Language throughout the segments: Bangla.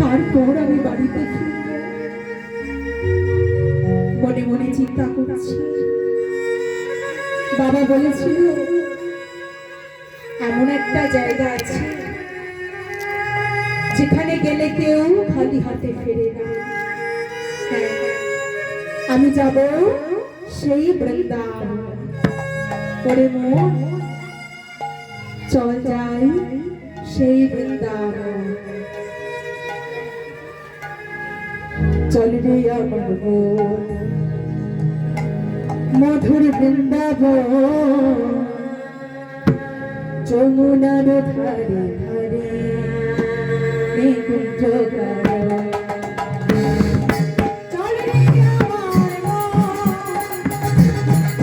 তারপর আমি বাড়িতে ফিরব। মনে মনে চিন্তা করছি, বাবা বলেছিল এমন একটা জায়গা আছে যেখানে গেলে কেউ খালি হাতে ফেরে না। হ্যাঁ, আমি যাব সেই বৃন্দাবন। পরে মন চল যাই সেই বৃন্দাবন। চল রে আমার মধুর বৃন্দাবন, যমুনার ধারে ধারে নিকুঞ্জ গান। চল রে আমার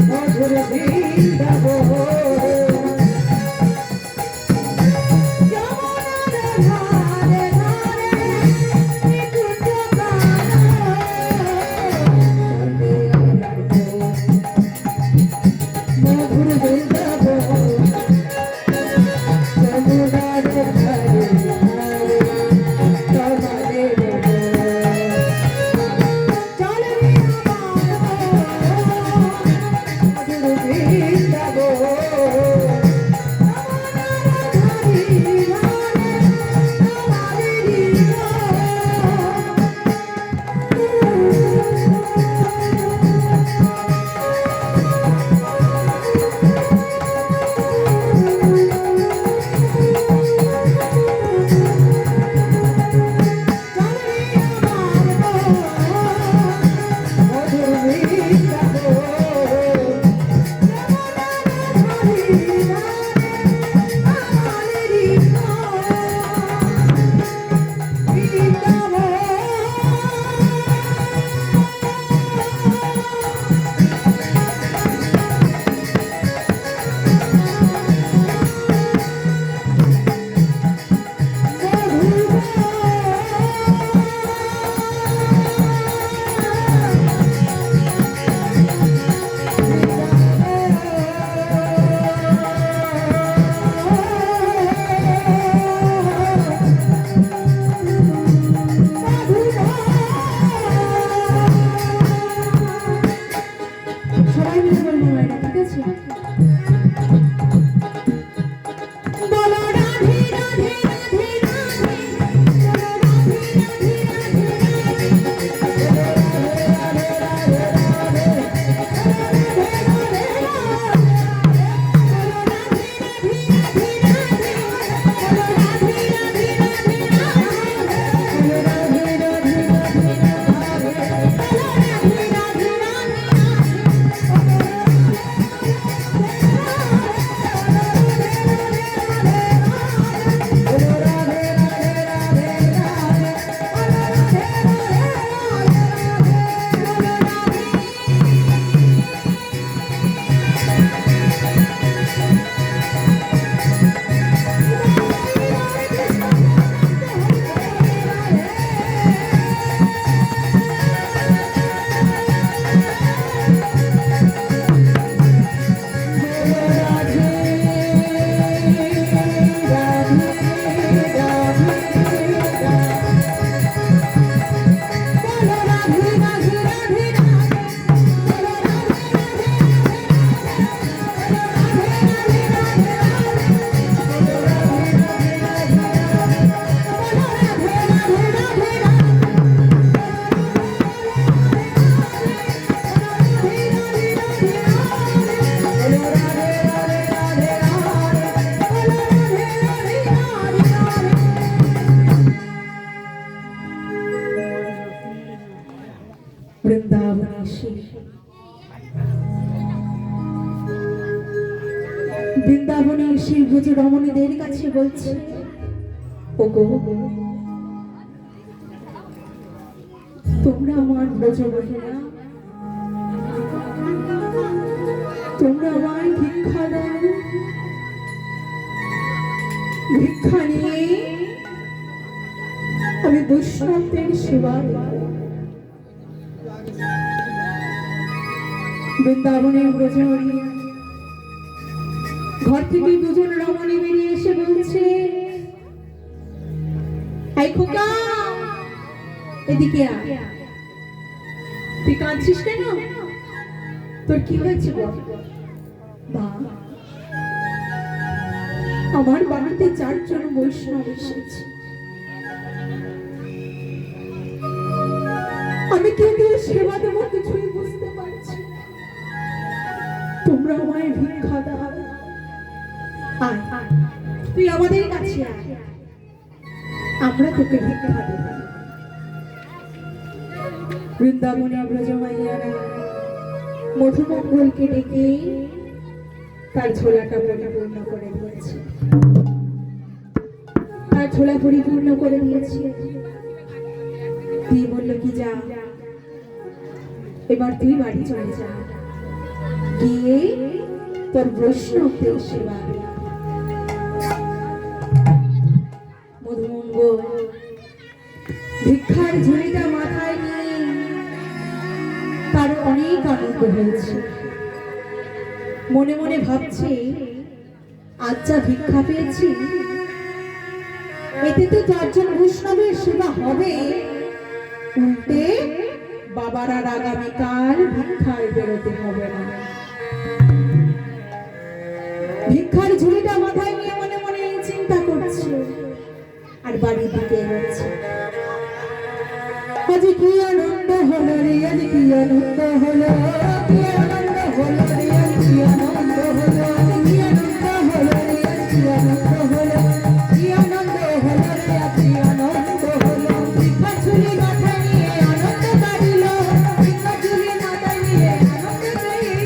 মধুর বৃন্দাবন, বৃন্দাবনে এসে ব্রজ রমণীদের কাছে বলছে, ওগো তোমরা আমার ব্রজ মহিলা, তোমরা আমায় ভিক্ষা দাও। ভিক্ষা নিয়ে আমি বৈষ্ণবদের সেবা দেব। বৃন্দাবনের ব্রজমণি ঘর থেকে দুজন রমণী বেরিয়ে এসে বলছে, এই খোকা এদিকে আয়। তুই কাঁদছিস কেন? তোর কি হয়েছে বল? বাবা, আমার বাড়িতে 4 জন বৈষ্ণব এসেছে। আমি কিন্তু সেবা দেবো কিছুই বুঝতে পারছি না। তোমরা আমায় ভিক্ষা দাও। আয়, তুই আমাদের কাছে আয়, আমরা তোকে ভিক্ষা দেব। বৃন্দাবনে ব্রজমাইয়ারা মধুমঙ্গলকে ডেকে তার ঝোলাটা পরিপূর্ণ করে দিয়েছে। তার ঝোলা পরিপূর্ণ করে দিয়েছে। তুই বলল কি, যা এবার তুই বাড়ি চলে যা, গিয়ে তোর বৈষ্ণবদের সেবা দে। মধুমঙ্গল ভিক্ষার ঝুলিটা মাথায় নিয়ে তার অনেক আনন্দ হয়েছে। মনে মনে ভাবছে, আজ যা ভিক্ষা পেয়েছি, এতে তো 4 জন বৈষ্ণবের সেবা হবে, উল্টে বাবার আর আগামীকাল ভিক্ষায় বেরোতে হবে না। ভিক্ষার ঝুলিটা মাথায় নিয়ে মনে মনে চিন্তা করছে আর বাড়ির দিকে এগোচ্ছে। আজ কি আনন্দ হলো রে, আজ কি আনন্দ হলো, কি আনন্দ হলো রে, আজ কি আনন্দ হলো, কি আনন্দ হলো রে, আজ কি আনন্দ হলো, কি আনন্দ হলো রে, আজ কি আনন্দ হলো। ভিক্ষার ঝুলি মাথায় নিয়ে আনন্দ বাড়িল, ভিক্ষার ঝুলি মাথায় নিয়ে আনন্দ বাড়িল,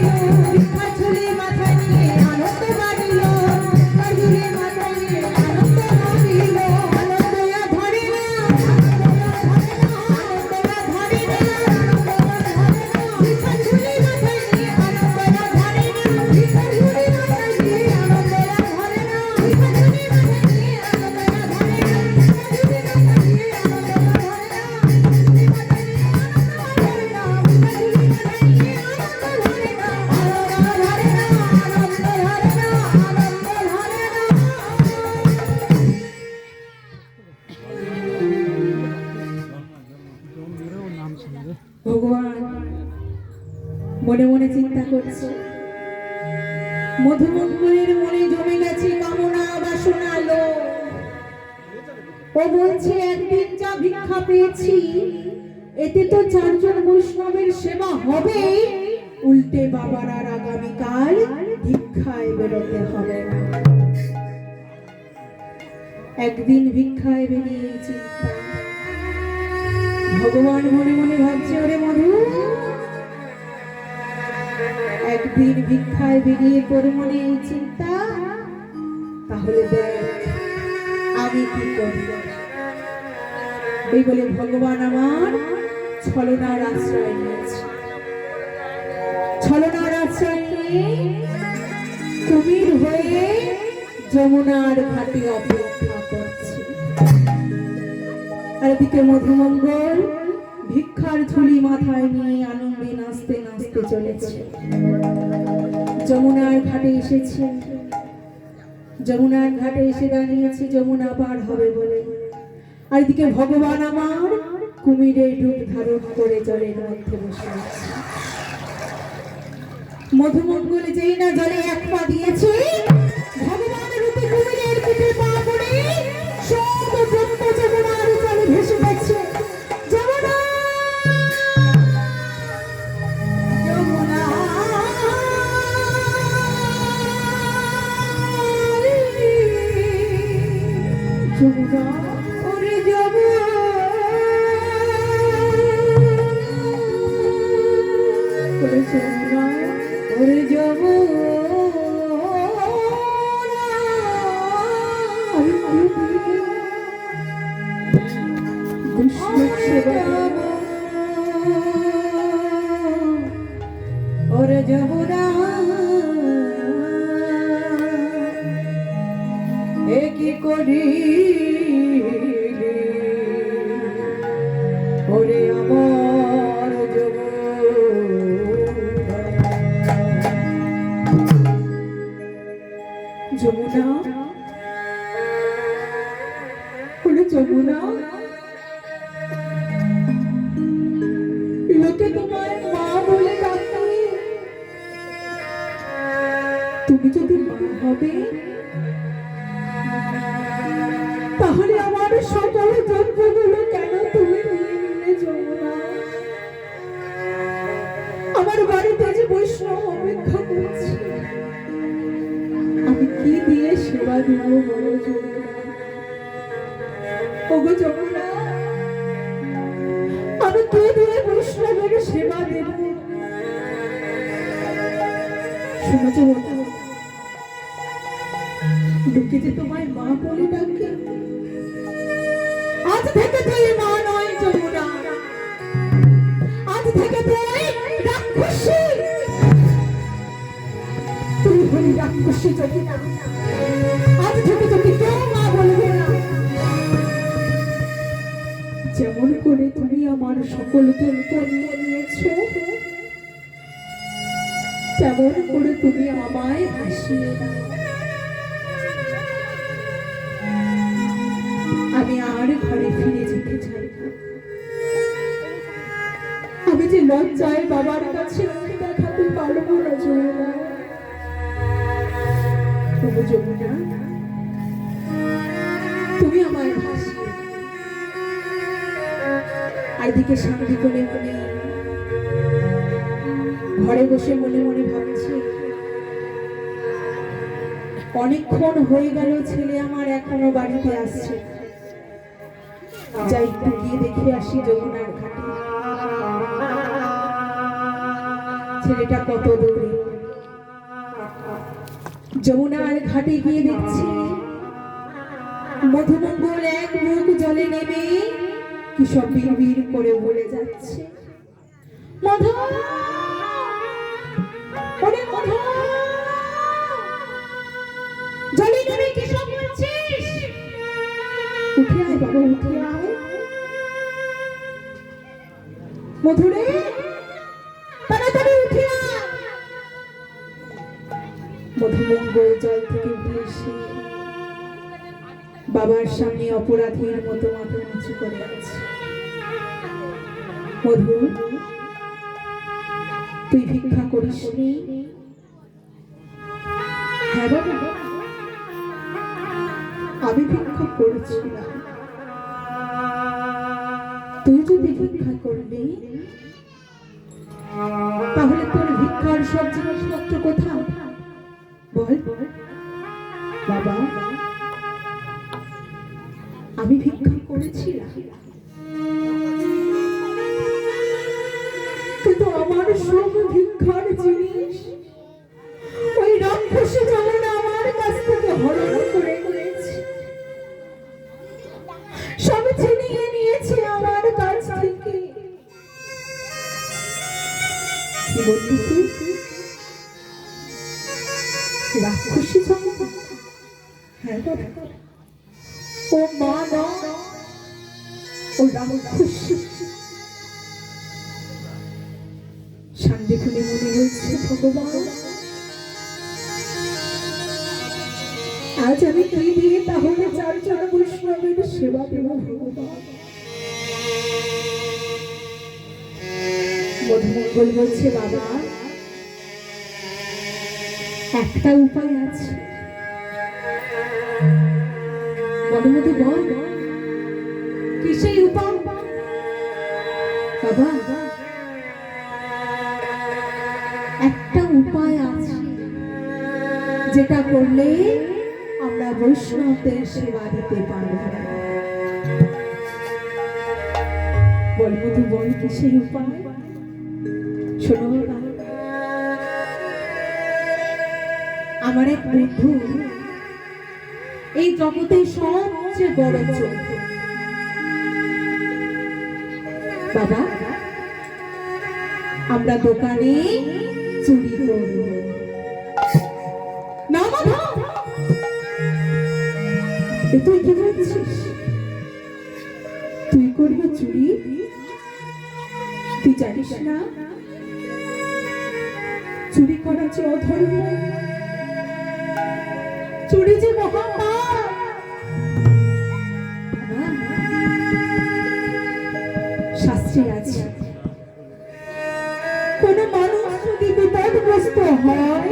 ভিক্ষার ঝুলি মাথায় নিয়ে আনন্দ বাড়িল, ভিক্ষার ঝুলি মাথায় নিয়ে আনন্দ বাড়িল। আনন্দয়া ধরে না, ভগবান মনে মনে চিন্তা করছে। মধুমঙ্গলের মনে জমে গেছে কামনা বাসনা লোভ। ও বলছে, একদিন যা ভিক্ষা পেয়েছি, এতে তো 4 জন বৈষ্ণবের সেবা হবে, উল্টে বাবার আর আগামীকাল ভিক্ষায় বেরোতে হবে না। একদিন ভিক্ষায় বেরিয়ে চিন্তা। ভগবান মনে মনে ভাবছে, ওরে মধু, একদিন ভিক্ষায় বেরিয়ে তোর মনে এই চিন্তা, তাহলে দেখ আমি কি করব। এই বলে ভগবান আমার ছলনার আশ্রয় নিয়েছে। ছলনার আশ্রয় নিয়ে কুমির হয়ে যমুনার ঘাটে অপেক্ষা করছে। আর এদিকে মধুমঙ্গল ভিক্ষার ঝুলি মাথায় নিয়ে আনন্দে নাচতে নাচতে চলেছে। যমুনার ঘাটে এসেছে। যমুনার ঘাটে এসে দাঁড়িয়েছে যমুনা পার হবে বলে। আর এদিকে ভগবান আমার কুমিরের রূপ ধারণ করে জলের মধ্যে বসে আছে। মধুমঙ্গল যেই না জলে 1 পা দিয়েছে, ভগবানের রূপে কুমিরের পিঠে পা পড়ে সব ব্রহ্ম যমুনার জলে ভেসে গেছে। যমুনা, যমুনা, যমুনা, ওরে যমুনা, ওরে যমুনা, ওরে যমুনা, ওরে যমুনা, এ কি করি ওরে আমার যমুনা, ওরে যমুনা, তুমি যদি মা হবে তাহলে আমার সকল যন্ত্রগুলো কেন তুমি নিয়ে নিলে যমুনা? আমার বাড়িতে যে বৈষ্ণব অপেক্ষা করছে, আমি কি দিয়ে সেবা দিব বলো যমুনা? ওগো যমুনা, আমি কি দিয়ে বৈষ্ণবের সেবা দেব? শোনো যমুনা, লোকে যে তোমায় মা বলে ডাকে, আজ থেকে তুই মা নয় যমুনা, আজ থেকে তুই রাক্ষসী। তুই হলি রাক্ষসী যমুনা, আজ থেকে তোকে কেউ মা বলবে না। যেমন করে তুমি আমার সকল যন্ত্র নিয়ে নিয়েছো, তেমন করে তুমি আমায় ভাসিয়ে দাও। আমি আর ঘরে ফিরে যেতে চাই না। আমি যে লজ্জায় বাবার কাছে দেখাতে পারবো না যমুনা। তবু যমুনা, তুমি আমায় ভাসিয়ে দাও। আর দিকে শান্তি করে মনে ঘরে বসে মনে মনে ভাবছি, অনেকক্ষণ হয়ে গেল ছেলে আমার এখনো বাড়িতে আসছে। যাই একটু গিয়ে দেখে আসি যমুনার ঘাটে ছেলেটা কত দূরে। যমুনার ঘাটে গিয়ে দেখছি মধুমঙ্গল এক মুখ জলে নেমে কি সব বিড়বিড় করে বলে যাচ্ছে, মধু, ওরে মধু, জলে নেমে কি সব বলছিস? উঠে আয় বাবা, উঠে আয়। মধুরে, তাড়াতাড়ি উঠে আয়। মধুমঙ্গল জল থেকে উঠে এসে বাবার সামনে অপরাধীর মতো মাথা নিচু করে আছে। মধু, তুই ভিক্ষা করিস নি? হ্যাঁ বাবা, আমি ভিক্ষা করেছিলাম। তুই যদি ভিক্ষা করবি তাহলে তোর ভিক্ষার সব জিনিসপত্র কোথায় বল? বাবা, আমি ভিক্ষা করেছিলাম, কিন্তু আমার সব ভিক্ষার জিনিস ওই রাক্ষসী যমুনা আমার কাছ থেকে হরণ করে নিয়েছে, সব ছিনিয়ে নিয়েছে আমার কাছ থেকে। কি বললি তুই? রাক্ষসী যমুনা? হ্যাঁ বাবা, ও মা না, ও রাক্ষসী। শান্তি খুলে মনে হচ্ছে ভগবান, আজ আমি তুই দিয়ে তাহলে চারজন বৈষ্ণবের সেবা দেব ভগবান। মধুমঙ্গল বলছে, বাবা, একটা উপায় আছে। মধুমতি বল, কি সেই উপায়? বাবা, একটা উপায় আছে যেটা করলে আমরা বৈষ্ণবদের সেবা দিতে পারব। বল মধু, বল কি সেই উপায়? শোনো বাবা, আমার এক বন্ধু এই জগতে সবচেয়ে বড় চোর। বাবা, আমরা দোকানে চুরি করব না। বাবা, তুই কি বলছিস? তুই করবি চুরি? তুই জানিস না চুরি করা যে অধর্ম, চুরি যে মহাপাপ। শাস্ত্রে আছে, কোন মানুষ যদি বিপদগ্রস্ত হয়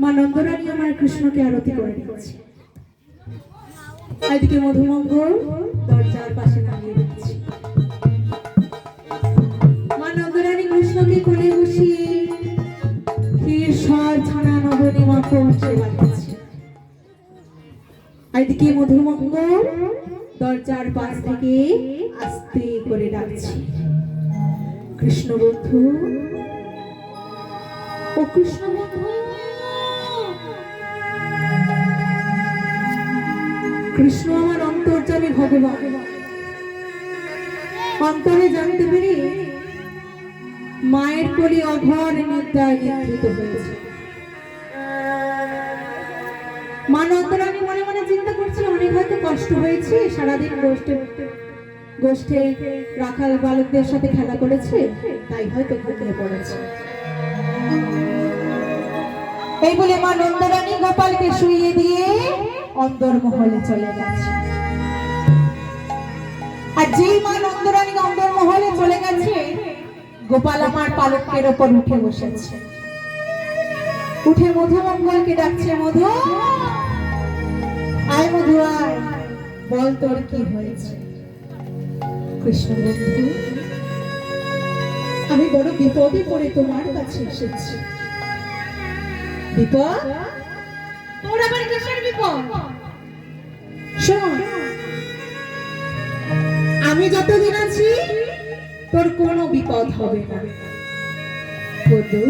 মা নন্দরানী আমার কৃষ্ণকে আরতি করে দিচ্ছে। এদিকে মধুমঙ্গল দরজার পাশে দাঁড়িয়ে দিচ্ছে। মা নন্দরানী কৃষ্ণকে কোলে বসিয়ে ক্ষীর সর ছানা নবনী মাখন সেবা দিচ্ছে। এদিকে মধুমঙ্গল দরজার পাশ থেকে আস্তে করে ডাকছে, কৃষ্ণ বন্ধু, ও কৃষ্ণ বন্ধু। কৃষ্ণ আমার অন্তর্যামী ভগবান, অন্তরে জানতে পেরে মায়ের কোলে অঘর নিদ্রায় নিদ্রিত হয়েছে। মা নন্দরানী মনে মনে চিন্তা করছে অনেক হয়তো কষ্ট হয়েছে, সারাদিন গোষ্ঠে রাখাল বালকদের সাথে খেলা করেছে, তাই হয়তো ঘুমিয়ে পড়েছে। এই বলে মা নন্দরানী গোপালকে শুইয়ে দিয়ে অন্দরমহলে চলে গেছে। আর যেই মা নন্দরানী অন্দরমহলে চলে গেছে, গোপাল আমার পালকের ওপর উঠে বসেছে। উঠে মধুমঙ্গলকে ডাকছে, মধু আয়, মধু আয়, বল তোর কি হয়েছে। কৃষ্ণ বন্ধু, আমি বড় বিপদে পড়ে তোমার কাছে এসেছি। বিপদ? তোর আবার কিসের বিপদ? শোন, আমি যতদিন আছি তোর কোনো বিপদ হবে না। বন্ধু,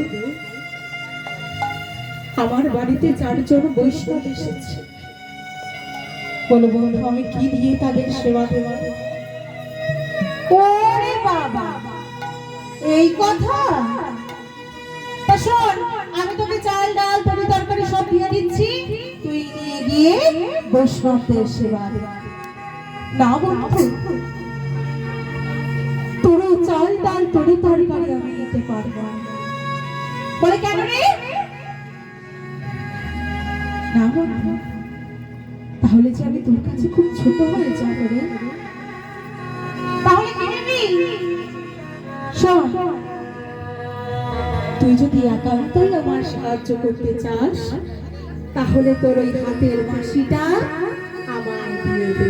আমার বাড়িতে 4 জন বৈষ্ণব এসেছে। বলো বন্ধু, আমি কি দিয়ে তাদের সেবা দেব? ওরে বাবা, এই কথা? তা শোন, আমি তোকে চাল ডাল তরি তরকারি সব দিয়ে দিচ্ছি, তুই নিয়ে গিয়ে বৈষ্ণবদের সেবা দে। না বন্ধু, তোর চাল ডাল তরি তরকারি আমি দিতে পারবো না। বলে কেন রে? না বন্ধু, তাহলে যে আমি তোর কাছে খুব ছোট হয়ে যাবো রে। তাহলে কি নিবি? শোন, তুই যদি একান্তই আমার সাহায্য করতে চাস, তাহলে তোর ওই হাতের বাঁশিটা আমায় দিয়ে দে।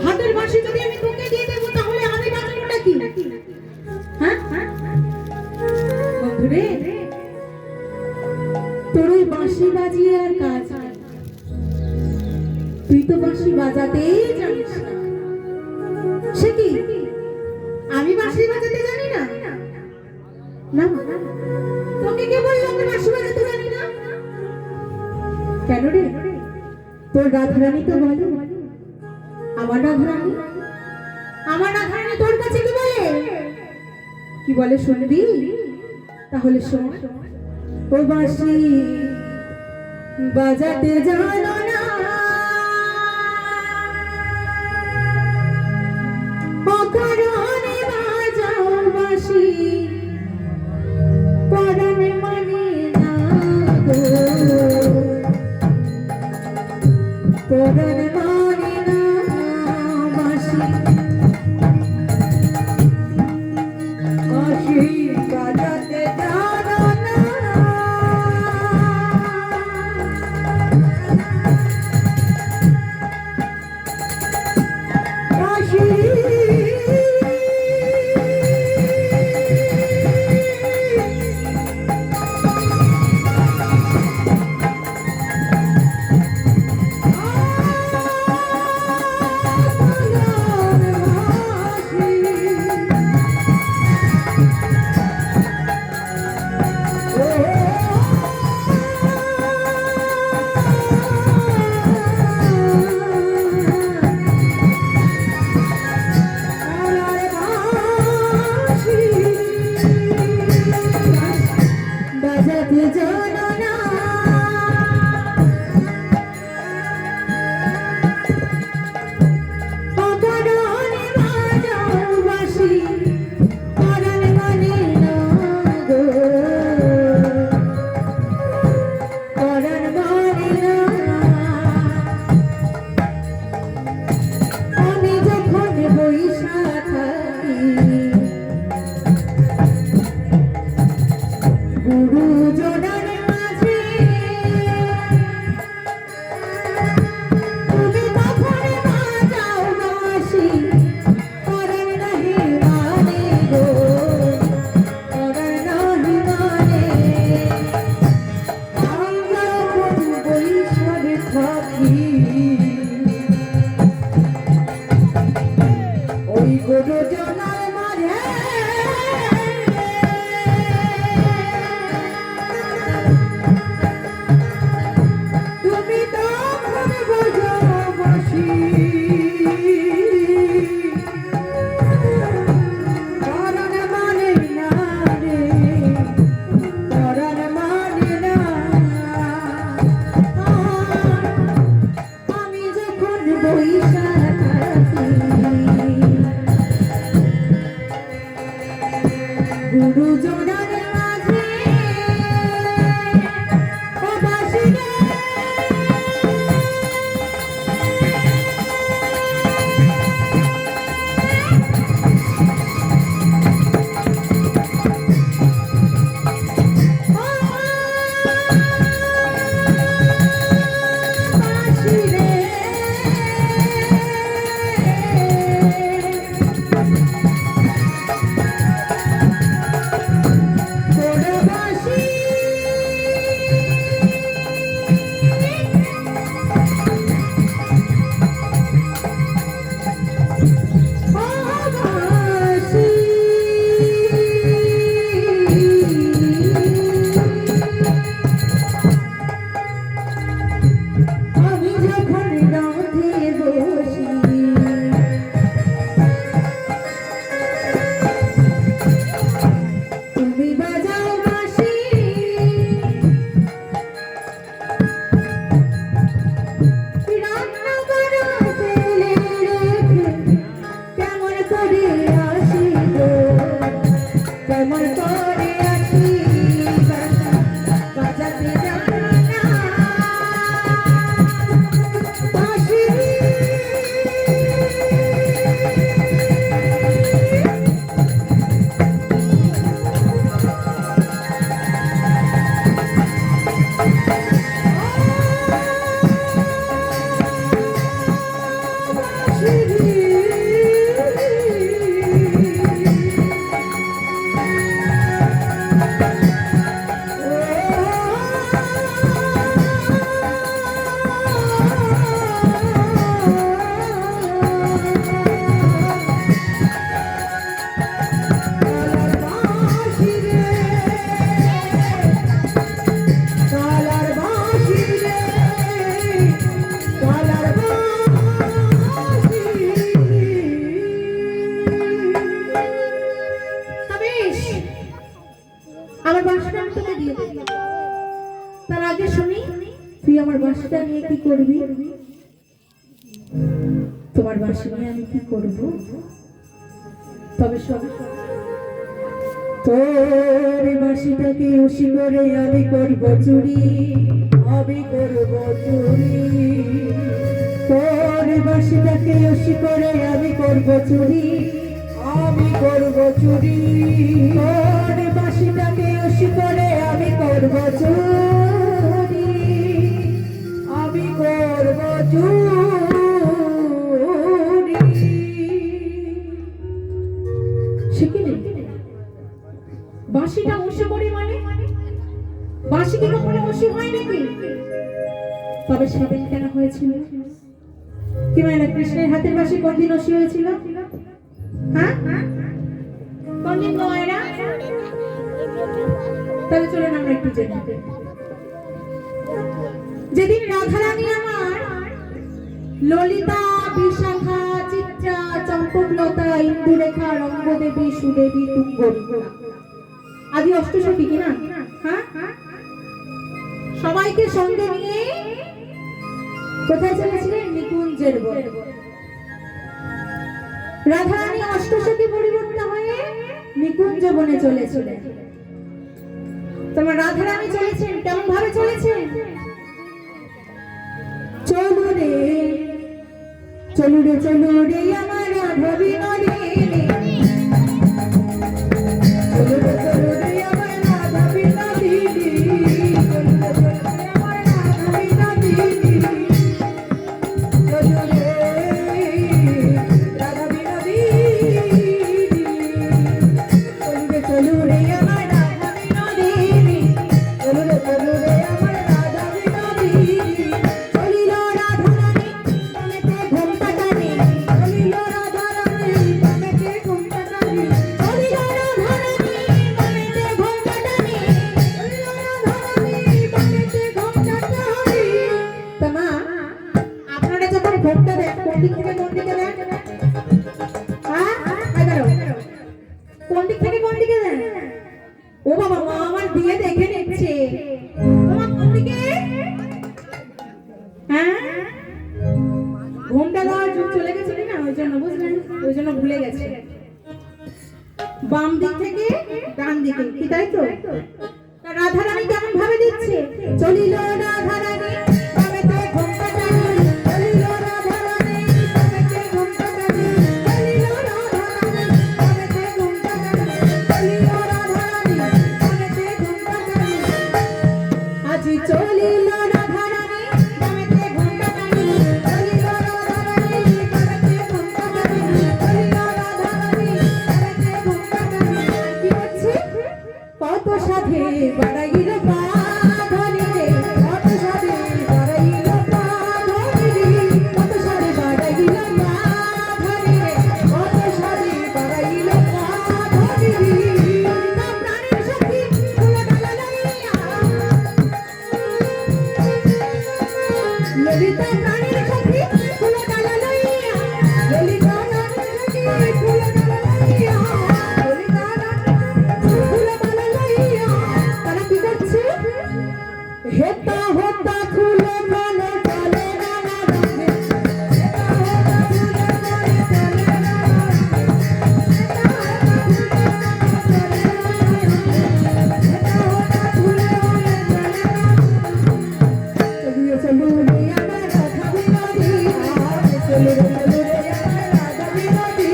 হাতের বাঁশি যদি আমি তোকে দিয়ে দেবো, তাহলে আমি বাজানোটা কি? হ্যাঁ বন্ধুরে, তোর ওই বাঁশি বাজিয়ে আর কাজ নেই। তুই তো বাঁশি বাজাতেই জানিস না। সে কি, আমি বাঁশি বাজাতে জানি না? না, তোকে কে বললো আমি বাঁশি বাজাতে জানি না? কেন রে? তোর রাধারানী তো বলে। আমার রাধারানী তোর কাছে কি বলে? কি বলে শুনবি? তাহলে শোন। ও বাঁশি বাজাতে জানো না, অকারণে বাজাও বাঁশি, পরাণে মানে না গো, পরাণে মানে না বাঁশি, বাঁশি বাজাতে জানো না। গুরুজনের মাঝে ও বাঁশি রে আমার বাঁশিটা আমি তোকে দিয়ে দেব। তার আগে শুনি তুই আমার বাঁশিটা নিয়ে কি করবি? তোমার বাঁশি নিয়ে আমি কি করব? তবে শোন, তোর বাঁশিটাকে উশি করে আমি করব চুরি, আমি করব চুরি। তোর বাঁশিটাকে উশি করে আমি করব চুরি, আমি করব চুরি। তোর বাঁশিটাকে উশি করে আমি করব চুরি, আমি করব চুরি। শিখিনি বাঁশিটা উশি করি মানে বাঁশি কি কখনো উশি হয় নাকি? তবে সেদিন কেন হয়েছিল? কি মানে কৃষ্ণের হাতের বাঁশি কোন দিন উশি হয়েছিল? হ্যাঁ, কোন দিন নয় না? তাহলে চলুন আমরা একটু জেনে নিই। যেদিন রাধারানী আমার ললিতা, বিশাখা, চিত্রা, চম্পকলতা, ইন্দুরেখা, রঙ্গদেবী, সুদেবী, তুঙ্গরী আদি অষ্টসখী কিনা, হ্যাঁ, সবাইকে সঙ্গে নিয়ে কোথায় চলেছিলেন? নিকুঞ্জের বনে। রাধারানী অষ্টসখী পরিবর্তিত হয়ে নিকুঞ্জ বনে চলেছিলেন। তোমার রাধারানী চলেছেন কেমন ভাবে চলেছেন? চলু রে চলু রে চলু রে আমার রাধা বিনোদে, চলু রে চলু রে আমার রাধা বিনোদে, চলু রে চলু রে আমার রাধা বিনোদে, চলু রে রাধা বিনোদে, চলু রে চলু রে আমার রাধা বিনোদে, চলু রে চলু রে আমার রাধা বিনোদে। চলিল রাধারানী মনেতে ঘোমটা টানে, চলিল রাধারানী মনেতে ঘোমটা টানে, চলিল রাধারানী মনেতে ঘোমটা টানে, চলিল রাধারানী মনেতে ঘোমটা টানে। তো মা, আপনারা যখন ঘোমটা দেন কোন দিক থেকে কোন দিকে দেন? হ্যাঁ, কোন দিক থেকে কোন দিকে দেন? ও বাবা, মা আমার দিয়ে দেখে নিচ্ছে। তোমার কোন দিকে? হ্যাঁ, ঘোমটা দেওয়ার যুগ চলে গেছে না, ওই জন্য বুঝলেন, ওই জন্য ভুলে গেছে। বাম দিক থেকে ডান দিকে, কি তাই তো? তা রাধা রানী কেমন ভাবে দিচ্ছে? চলিল রাধা রানী বামেতে ঘোমটা টানি, চলিল রাধা রানী বামেতে ঘোমটা টানি, চলিল রাধা রানী বামেতে ঘোমটা টানি, চলিল রাধা রানী বামেতে ঘোমটা টানি। আজি চলিল রাধা রানী বামেতে ঘোমটা টানি, চলিল রাধা রানী বামেতে ঘোমটা টানি, চলিল রাধা রানী বামেতে ঘোমটা টানি। কি হচ্ছে? কত সাধে বাড়াইল পা ধরি রে, কত সাধে বাড়াইল পা ধরি রে, কত সাধে বাড়াইল পা ধরি রে, কত সাধে বাড়াইল পা ধরি রে। তা প্রাণের সখী ফুল ডালা লইয়া, ললিতা প্রাণের সখী ফুল ডালা লইয়া, ললিতা প্রাণের সখী ফুল ডালা লইয়া, ললিতা ফুল ডালা লইয়া। তারা কি করছে? হেতা হোতা ফুল মনে চলে না না রাধে, হেতা হোতা ফুল মনে চলে না না রাধে, হেতা হোতা ফুল মনে চলে না রাধে, চলিয়ে চলু রে আমার রাধা বিনোদী, চলিয়ে চলু রে আমার রাধা বিনোদী,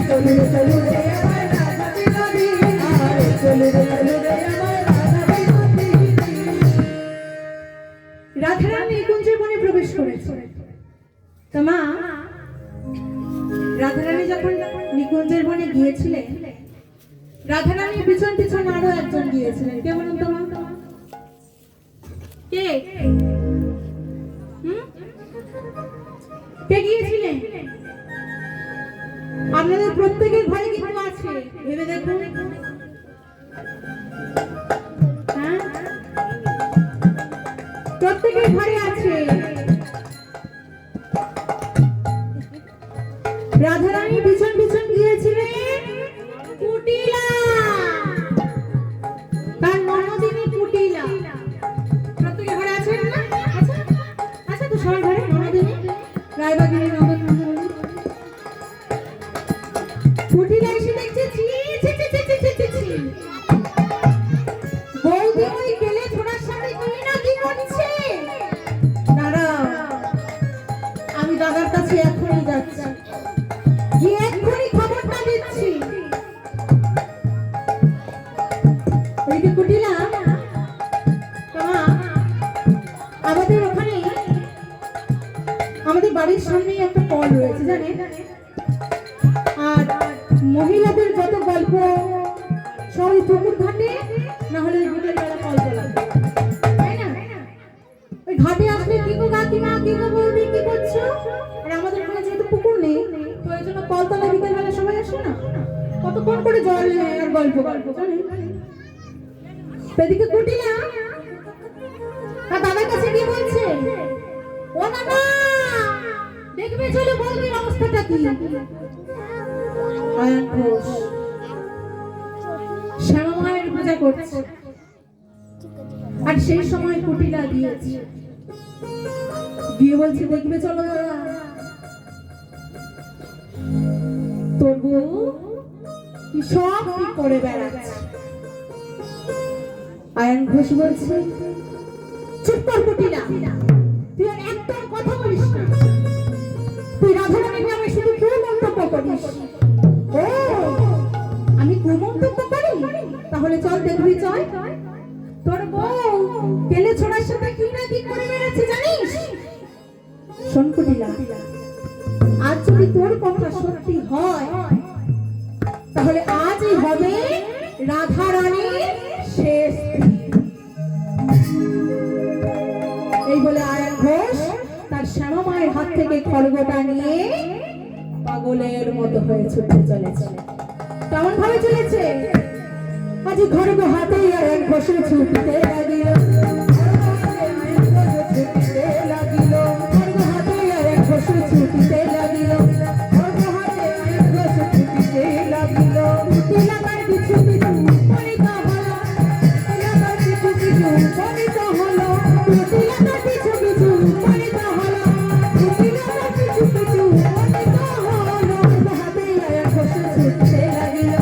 চলিয়ে চলু রে আমার রাধা বিনোদী, চলিয়ে চলু রে আমার রাধা বিনোদী। রাধা রানী কুঞ্জের বনে প্রবেশ করেছে। তা মা, রাধা রানী যখন নিকুঞ্জের বনে গিয়েছিলেন, রাধা রানীর পিছন পিছন আরো একজন গিয়েছিলেন। কে বলুন তো মা? কে? কে গিয়েছিলেন? আপনাদের প্রত্যেকের ঘরে কিন্তু আছে, ভেবে দেখুন। হ্যাঁ, প্রত্যেকের ঘরে আছে। রাধা রানী পিছন পিছন গিয়েছিলেন কুটিলা, তার ননদিনী কুটিলা। প্রত্যেকের ঘরে আছেন না? আচ্ছা আচ্ছা, তো সবার ঘরে ননদিনী রায়বাগিনী নন্দন কুটিলা এসে দেখছে, ছি ছি ছি ছি ছি ছি ছি, বৌদি ওই গেলে ছোড়ার সাথে কি না কি করছে। দাঁড়াও, আমি দাদার কাছে এখনই যাচ্ছি, গিয়ে এক্ষুনি খবরটা দিচ্ছি। ওইদিকে কুটিলা, মা, আমাদের ওখানে আমাদের বাড়ির সামনেই একটা কল রয়েছে জানেন, আর মহিলাদের যত গল্প সবাই পুকুর ঘাটে না হলে বিকেল বেলা কল চালাবে, তাই না? ওই ঘাটে আসলে কি গো কাকিমা, কি গো বৌদি, কি করছো? আর আমাদের ওখানে যেহেতু পুকুর নেই, তো এই জন্য কলতলা বিকেল বেলা সবাই আসে না, কতক্ষণ করে জল নেয় আর গল্প গল্প জানেন। সেদিকে কুটিলা আর দাদার কাছে কি বলছে, ও দাদা দেখবে চলো বৌদির অবস্থাটা কি। আয়ান ঘোষ শ্যামা মায়ের পূজা করছে, আর সেই সময় কুটিলা দিয়েছে, দিয়ে বলছে দেখবে চলো দাদা তোর বউ কি সব ঠিক করে বেড়াচ্ছে। আয়ান ঘোষ বলছে, চুপ কর কুটিলা, তুই আর একদম কথা বলিস না, তুই রাধা রানীর নামে শুধু কুমন্তব্য করিস। ও, আমি কুমন্তব্য করি? তাহলে চল দেখবি, চল তোর বউ গেলে ছোড়ার সাথে কি না কি করে বেড়াচ্ছে জানিস। শোন কুটিলা, আজ যদি তোর কথা সত্যি হয়, তাহলে আজই হবে রাধা রানীর শেষ। এই বলে আয়ান ঘোষ তার শ্যামা মায়ের হাত থেকে খড়গটা নিয়ে পাগলের মতো হয়ে ছুটে চলেছে। কেমন ভাবে চলেছে? আজ খড়গ হাতে আয়ান ঘোষ ছুটতে লাগিল, ছুটতে লাগিল, খড়গ হাতে আয়ান ঘোষ ছুটতে লাগিল, খড়গ হাতে আয়ান ঘোষ ছুটতে লাগিল। এলাকার পিছু পিছু পরিত হলো, এলাকার পিছু পিছু পরিত হলো, এলাকার পিছু পিছু পরিত হলো, এলাকার পিছু পিছু পরিত হলো। হাতে আয়ান ঘোষ ছুটতে লাগিল।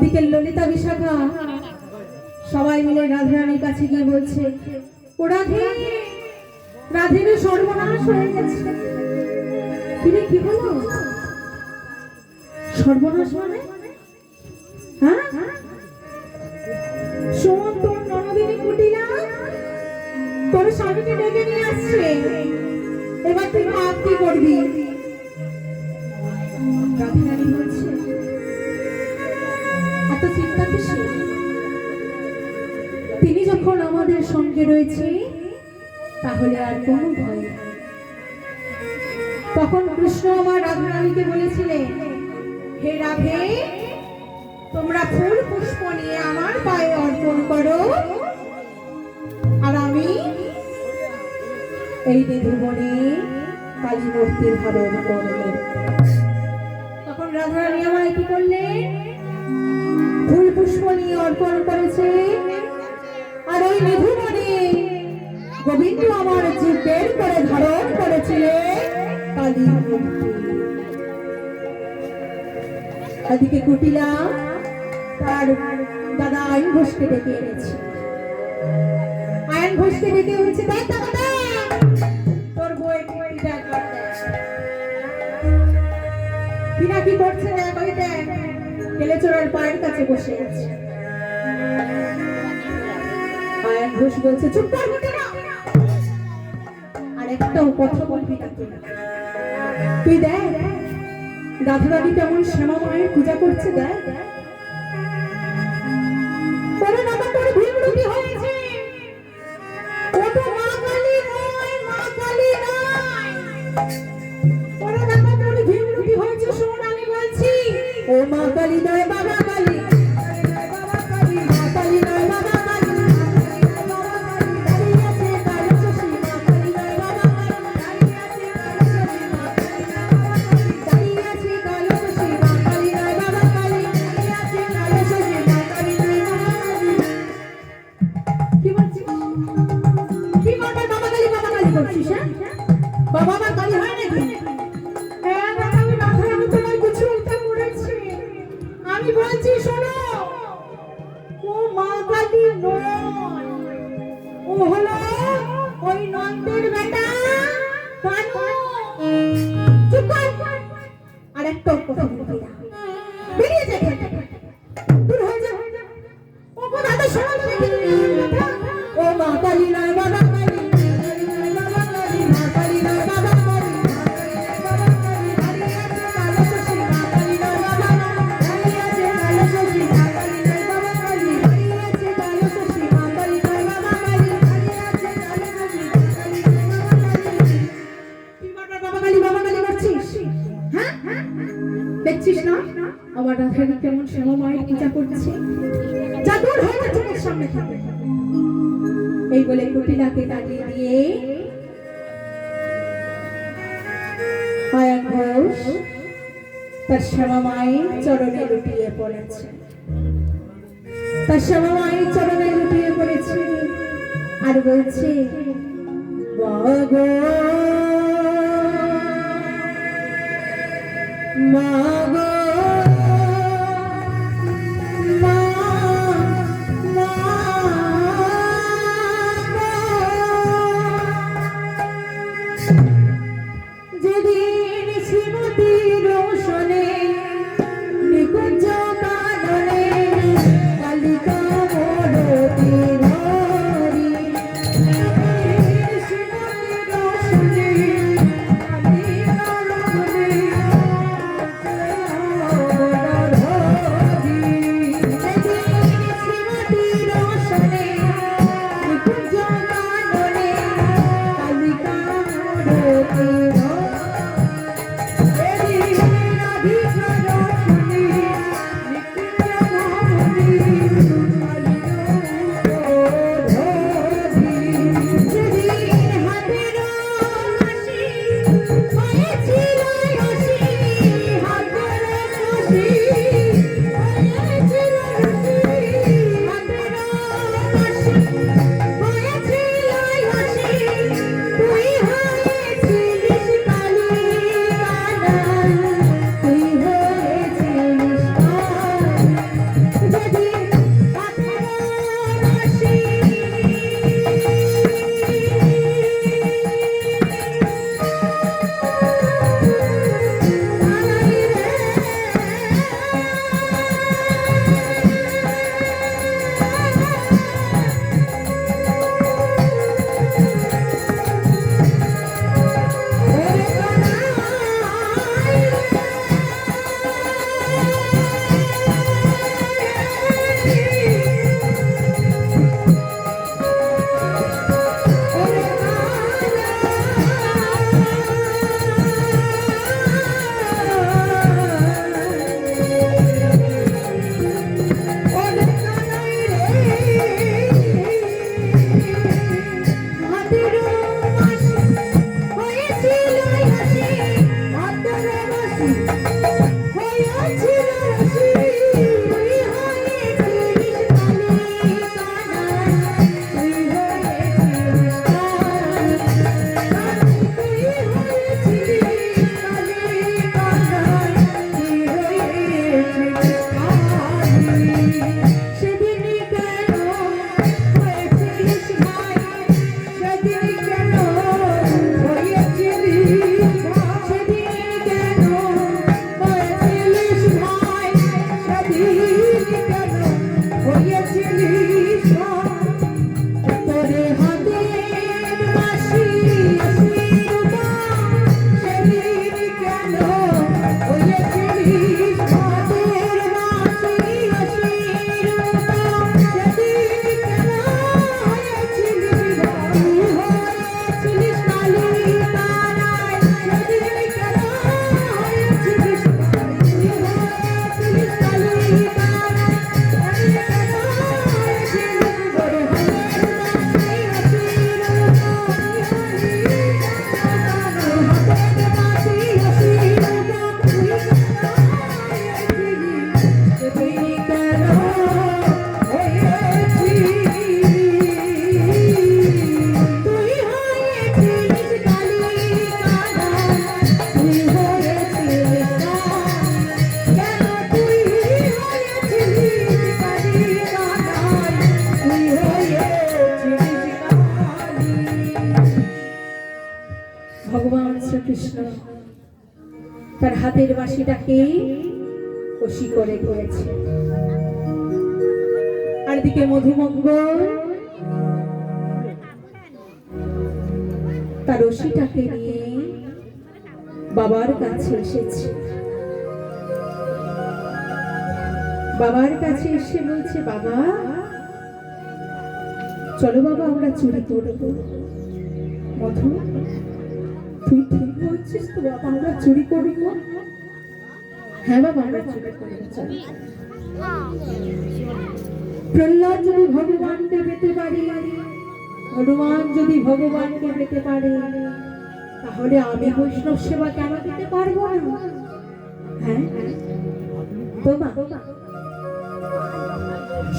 ওদিকে ললিতা বিশাখা সবাই মিলে রাধারানীর কাছে গিয়ে বলছে, ও রাধে, রাধের সর্বনাশ হয়ে গেছে। কিরে কি হলো? সর্বনাশ মানে? হ্যাঁ, শোন, তোর ননদিনী কুটিলা তোর স্বামীকে ডেকে নিয়ে আসছে, এবার তুই ভাব কি করবি? রাধারানী বলছে, এত চিন্তা কিসের? তিনি যখন আমাদের সঙ্গে রয়েছে তাহলে আর কোনো ভয় নেই। তখন কৃষ্ণ আমার রাধারানীকে বলেছিলেন, হে রাধে, তোমরা ফুল পুষ্প নিয়ে আমার পায়ে অর্পণ করো, আর আমি এই নিধুবনে কালী মূর্তির ধারণ করব। তখন রাধারানী আমার কি করলেন? ফুল পুষ্প নিয়ে অর্পণ করেছে, আর ওই নিধুবনে গোবিন্দ আমার জীব বের করে ধারণ করেছিলেন কালী মূর্তি। এদিকে কুটিলা তার দাদা আয়ন ঘোষকে ডেকে এনেছে। আয়ন ঘোষকে ডেকে বলছে, দেখ দাদা, তোর বই কিনা কি করছে, দেখ ওই দেখ, কেলে চোরার পায়ের কাছে বসে আছে। আয়ন ঘোষ বলছে, চুপ কর কুটিলা, আর একটাও কথা বলবি না তুই। দেখ রাধারানী কেমন শ্যামা মায়ের পূজা করছে, দেখ ও মা কালী নয় বাবা কালী, মা কালী নয় বাবা কালী, দাঁড়িয়ে আছে কালো শশী, মা কালী নয় বাবা কালী, দাঁড়িয়ে আছে কালো শশী, মা কালী নয় বাবা কালী, দাঁড়িয়ে আছে কালো শশী, মা কালী নয় বাবা কালী। কি বলছিস? কি করবে? বাবা কালী করছিস? হ্যাঁ, বাবা আমার কালী হয় নাকি? আমি বলছি শোনো, ও মা কালী নয়, ও হলো ওই নন্দের বেটা কানু। চুপ কর, আর একটা কথা বলবি না, বেরিয়ে যা, দূর হয়ে যা। ও কথা শোনো, ও মা কালী নয় বাবা কালী, মা কালী নয় বাবা কালী, দেখছিস না আমার রাধারানী কেমন শ্যামা মায়ের পূজা করছে? যা দূর হয়ে যা, চোখের সামনে থাকে। এই বলে কুটিলাকে তাড়িয়ে দিয়ে আয়ন ঘোষ তার শ্যামা মায়ের চরণে লুটিয়ে পড়েছে, তার শ্যামা মায়ের চরণে লুটিয়ে পড়েছে আর বলছে, মাগো যেদিন শ্রীমতীর রোশনে নিকুঞ্জ কাননে কালিকা মোরতি ধরি, শ্রীমতীর রোশনে কালিকা মোরতি তার হাতের বাঁশিটাকে খুশি করে করেছে। আর দিকে মধুমঙ্গল তার রশিটাকে নিয়ে বাবার কাছে এসেছে। বাবার কাছে এসে বলছে, বাবা চলো বাবা আমরা চুরি করবো। মধু তুই ঠিক বলছিস তো বাবা, আমরা চুরি করবো? হ্যাঁ বাবা আমরা চুরি করবো। প্রহ্লাদ যদি ভগবানকে পেতে পারি, হনুমান যদি ভগবানকে পেতে পারে, তাহলে আমি বৈষ্ণব সেবা কেন দিতে পারবো না? হ্যাঁ তোমা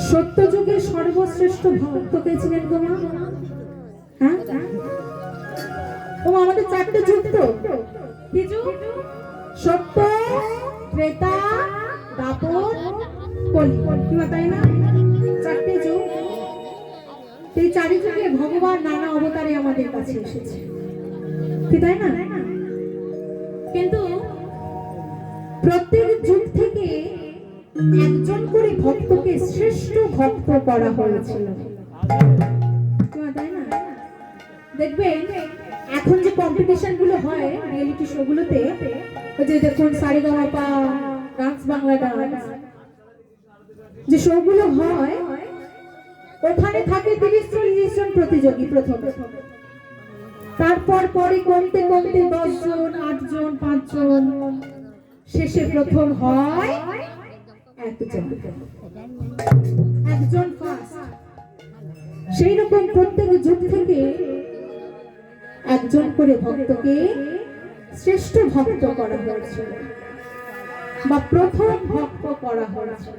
সত্য যুগের সর্বশ্রেষ্ঠ ভক্ত কে ছিলেন তোমা? হ্যাঁ ও আমাদের চারটে যুগ তো, কি যুগ? সত্য, ত্রেতা, দ্বাপর, কলি, কি তাই না? চারটে যুগ। এই চারি যুগে ভগবান নানা অবতারে আমাদের কাছে এসেছে, কি তাই না? কিন্তু প্রত্যেক যুগ থেকে একজন করে ভক্তকে শ্রেষ্ঠ ভক্ত করা হয়েছিল, তাই না? দেখবেন এখন যে কম্পিটিশন গুলো হয় রিয়েলিটি শো গুলোতে, ওই যে দেখুন সারেগামাপা, ডান্স বাংলা ডান্স, যে শো গুলো হয় ওখানে থাকে 30-40 জন প্রতিযোগী প্রথম। তারপর পরে কমতে কমতে 10 জন, 8 জন, 5 জন, শেষে প্রথম হয় একজন ফার্স্ট। সেই রকম প্রত্যেক যুগ থেকে একজন করে ভক্তকে শ্রেষ্ঠ ভক্ত করা হয়েছিল বা প্রথম ভক্ত করা হয়েছিল।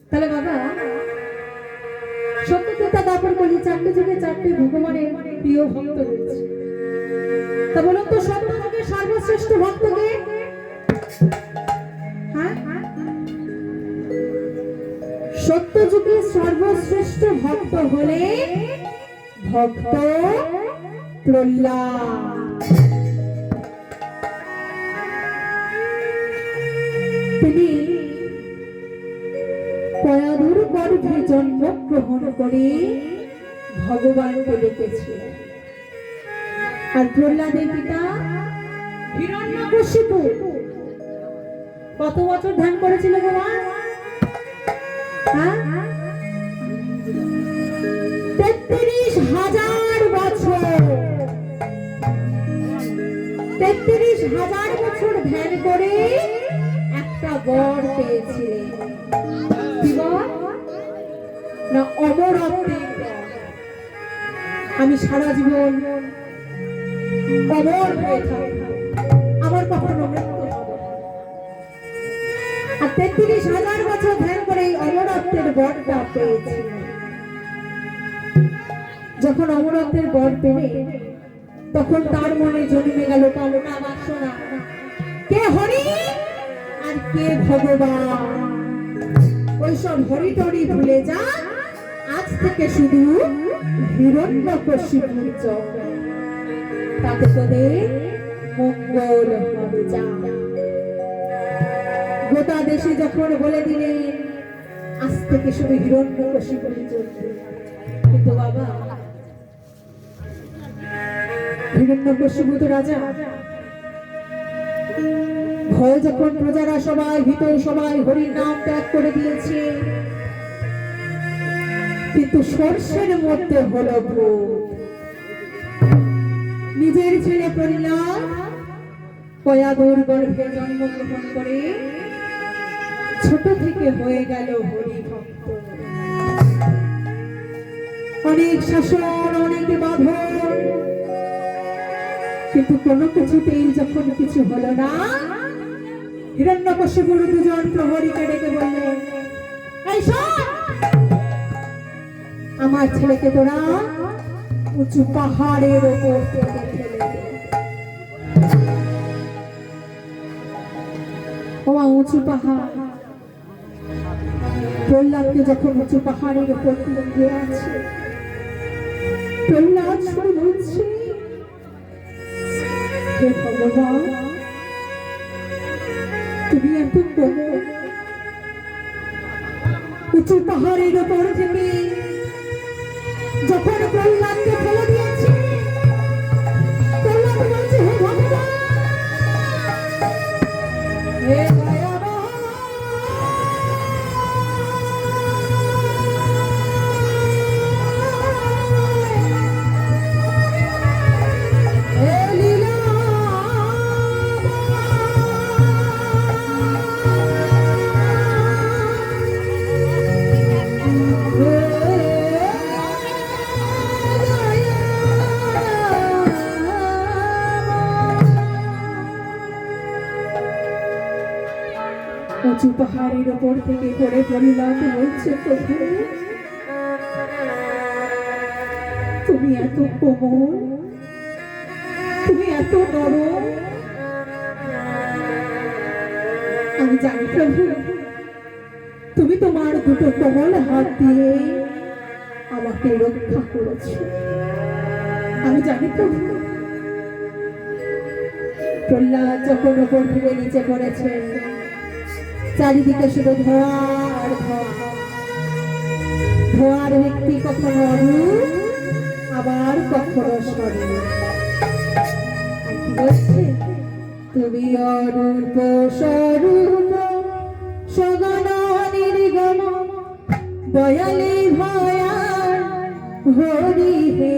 তাহলে বাবা সত্য, ত্রেতা, দ্বাপর, কলি চারটে যুগে চারটে ভগবানের প্রিয় ভক্ত রয়েছে। তা বলুন তো সত্য যুগের সর্বশ্রেষ্ঠ ভক্তকে? হ্যাঁ সত্য যুগের সর্বশ্রেষ্ঠ ভক্ত হলে ভক্ত প্রহ্লাদ। তিনি কয়াধুর গর্ভে জন্মগ্রহণ করে ভগবানকে ডেকেছিলেন। আর প্রহ্লাদের পিতা হিরণ্যকশিপু কত বছর ধ্যান করেছিল ভগবান? 33,000 বছর। 33,000 বছর ধ্যান করে একটা বর পেয়েছিলেন। কি বর? না অমরত্বের বর। আমি সারা জীবন অমর হয়ে থাকবো, আমার কখনো 33,000 বছর ধ্যান করে এই অমরত্বের বরটা পেয়েছে। যখন অমরত্বের বর পেলে তখন তার মনে জন্মে গেল কামনা বাসনা, কে হরি আর কে ভগবান। ওইসব হরি টরি ভুলে যা, আজ থেকে শুধু হিরণ্যকশিপুর জপ, তাতে তোদের মঙ্গল হবে। যা। গোটা দেশে যখন বলে দিলেন আজ থেকে শুধু হিরণ্যকশিপুর চলবে, কিন্তু বাবা হিরণ্যকশিপু তো রাজা, ভয় যখন প্রজারা সবাই ভিতর সবাই হরির নাম ত্যাগ করে দিয়েছে, কিন্তু সর্ষের মধ্যে হলো ভূত। নিজের ছেলে প্রহ্লাদ কয়াদুর গর্ভে জন্মগ্রহণ করে ছোট থেকে হয়ে গেল হরি ভক্ত। অনেক শাসন, অনেক বাঁধন, কিন্তু কোনো কিছুতেই যখন কিছু হলো না, হিরণ্যকশিপুর দুজন প্রহরীকে ডেকে বললেন, এই শোন, আমার ছেলেকে তোরা উঁচু পাহাড়ের ওপর থেকে ফেলে দে। ওমা উঁচু পাহাড়, প্রহ্লাদকে যখন উঁচু পাহাড়ের ওপর দিয়ে আছে, প্রহ্লাদ শুরু বলছে, হে ভগবান, তুমি এত কোমল, উঁচু পাহাড়ের ওপর থেকে যখন প্রহ্লাদকে ফেলে দিয়েছে, প্রহ্লাদ বলছে, হে ভগবান, হে উঁচু পাহাড়ের ওপর থেকে পড়ে প্রহ্লাদ বলছে, প্রভু তুমি এত কোমল, তুমি এত নরম, আমি জানি প্রভু তুমি তোমার দুটো কোমল হাত দিয়ে আমাকে রক্ষা করেছো, আমি জানি প্রভু। প্রহ্লাদ যখন ওপর থেকে নিচে পড়েছে, চারিদিকে শুধু ধোঁয়া আর ধোঁয়া, ধোঁয়ার ব্যক্তি কখনো অরূপ, আবার কখনো স্বরূপ। কি বলছে, তুমি অরূপ স্বরূপ সগণ নির্গম দয়ালে ভয়া হরি হে।